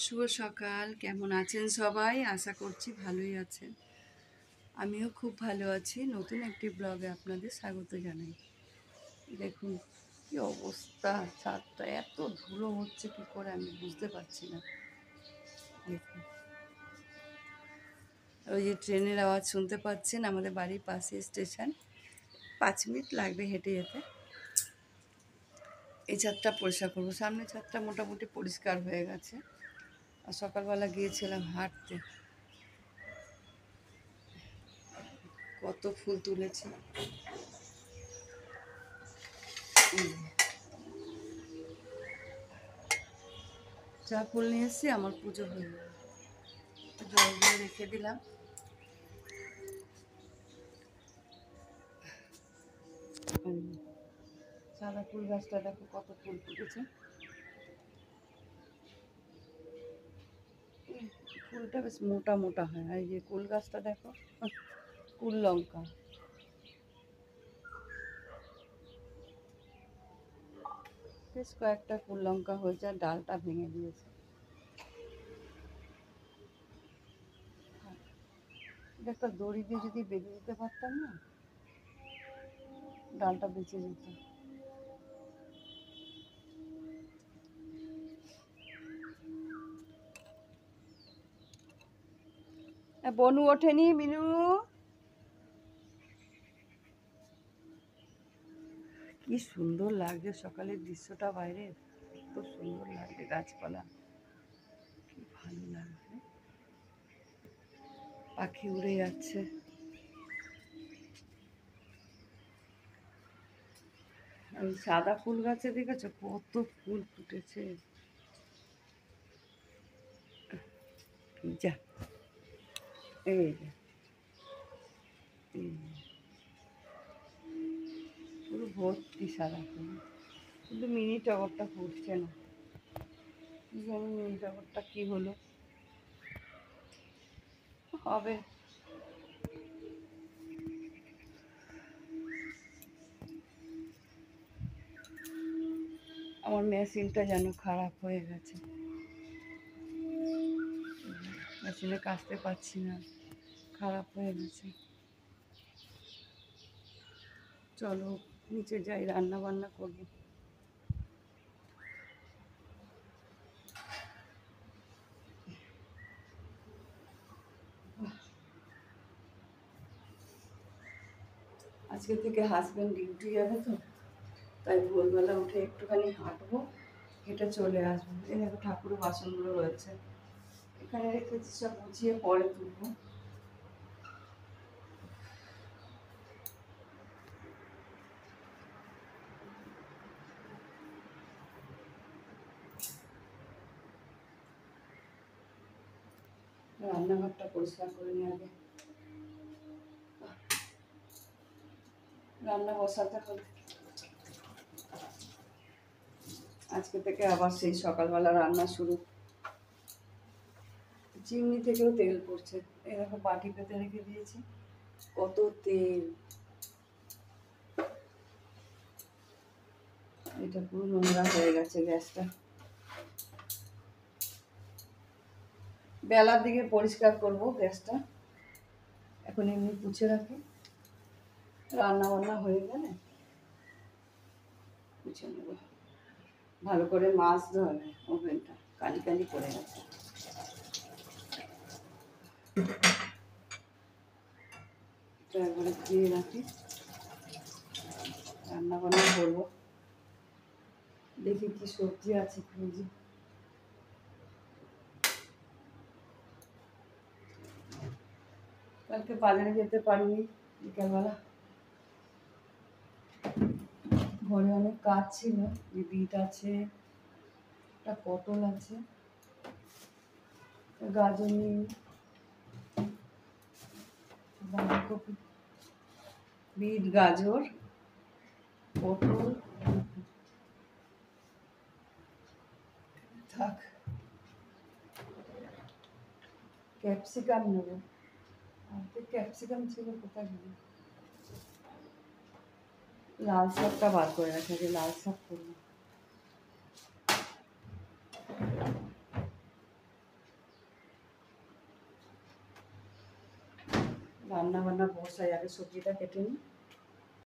শুভ সকাল। কেমন আছেন সবাই? আশা করছি ভালোই আছেন। আমিও খুব ভালো আছি। নতুন একটি ব্লগে আপনাদের স্বাগত জানাই। দেখুন কি অবস্থা, ছাদটা এত ধুলো হচ্ছে কি করে আমি বুঝতে পারছি না। দেখুন ওই যে ট্রেনের আওয়াজ শুনতে পাচ্ছেন, আমাদের বাড়ির পাশে স্টেশন, 5 মিনিট লাগবে হেঁটে যেতে। এই ছাদটা পরিষ্কার করবো। সামনে ছাদটা মোটামুটি পরিষ্কার হয়ে গেছে। আর সকালবেলা গিয়েছিলাম হাঁটতে, কত ফুল তুলেছি। যা ফুল নিয়ে এসেছি আমার পুজো হয়ে যাবে। জল দিয়ে রেখে দিলাম। সাদা ফুল গাছটা দেখো কত ফুল ফুটেছে। ফুলটা বেশ মোটা মোটা হয়। আর এই যে কুল গাছটা দেখো, কুল লঙ্কা। বেশ কয়েকটা কুল লঙ্কা হয়েছে, আর ডালটা ভেঙে দিয়েছে। এটা একটা দড়ি দিয়ে যদি বেঁধে দিতে পারতাম না, ডালটা বেঁচে যেত। বনু ওঠেনি, মিনু। কি সুন্দর লাগছে সকালের দৃশ্যটা বাইরে, এত সুন্দর লাগছে গাছপালা, কি ভালো লাগছে। পাখি উড়ে যাচ্ছে। ওই সাদা ফুল গাছে দেখেছো কত ফুল ফুটেছে। যা, এই যে, পুরো ভর্তি সাদা ফুল। কিন্তু মিনি টগরটা ফুটছে না, কি জানি মিনি টগরটা কি হলো, হবে। আমার মেশিনটা যেন খারাপ হয়ে গেছে, মেশিনে কাচতে পারছি না, খারাপ হয়ে গেছে। চলো নিচে যাই, রান্না বান্না করবো। আজকে থেকে হাজব্যান্ড ডিউটি যাবে তো, তাই ভোরবেলা উঠে একটুখানি হাঁটবো, হেঁটে চলে আসবো। এই দেখো ঠাকুরের বাসনগুলো রয়েছে, এখানে রেখেছি, সব গুছিয়ে পরে তুলবো। রান্নাঘরটা পরিষ্কার করে নিয়ে আগে রান্না বসাতে হবে। আজকে থেকে আবার সেই সকালবেলা রান্না শুরু। চিমনি থেকেও তেল পড়ছে। এই দেখো বাটি পেতে রেখে দিয়েছি, কত তেল। এটা পুরো নোংরা হয়ে গেছে গ্যাসটা। বেলার দিকে পরিষ্কার করব গ্যাসটা, এখন এমনি পুছে রাখি, রান্না বান্না হয়ে গেলে পুছে নেব। ভালো করে মাছ ধরে ওভেনটা কালি কালি করে গেছে। একবারে ধুয়ে রাখি, রান্না বান্না করবো। দেখি কি সবজি আছে ফ্রিজে। কালকে বাজারে যেতে পারিনি, বিকালবেলা ঘরে অনেক কাজ ছিল। বিট আছে, একটা পটল আছে, গাজর নিয়ে, বাঁধাকপি, বিট, গাজর, পটল থাক, ক্যাপসিকাম নেবো। ক্যাপসিকাম ছিল কোথায় গেল? লাল শাকটা বার করে রাখা, যে লাল শাক করবো। রান্না বান্না বসাই, আগে সবজিটা কেটে নিই।